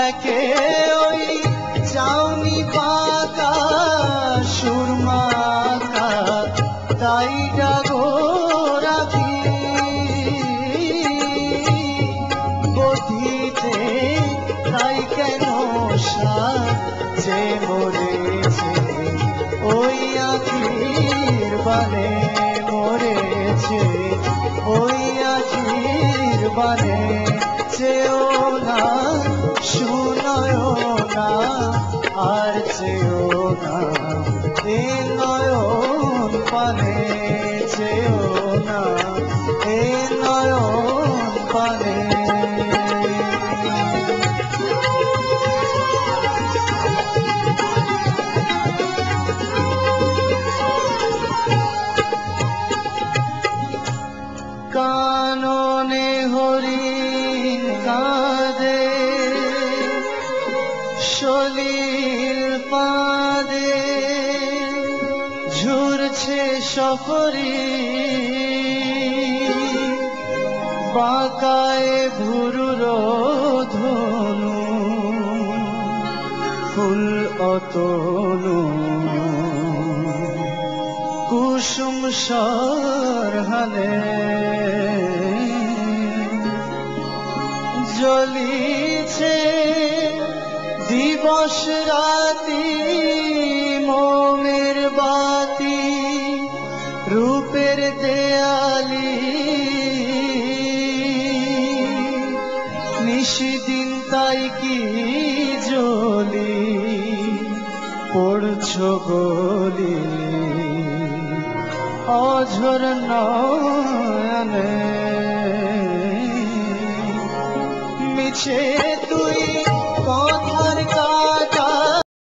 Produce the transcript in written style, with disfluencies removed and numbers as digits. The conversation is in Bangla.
একে ওই চাউনি পাকা সুরমাকা তাই ডাগো রাখি বধিতে তাই কেন যে মরেছে ওই আখির বানে মরেছে ওই আখির বানে চেও না শুনয় না আর চেও না এ নয়ন পানে চেও না এ নয়ন পানে কাননে হরিণ কাঁদে সলিল পাদে ঝুরছে সফরি বাঁকায় ভুরুর ধনু ফুল অতনু কুসুম সরহানে জ্বলিছে দিবস রাতি মোমের বাতি রূপের দেয়ালি নিশিদিন তাই কি জ্বলি পড়ছ গলি অঝর নয়নে মিছে তুই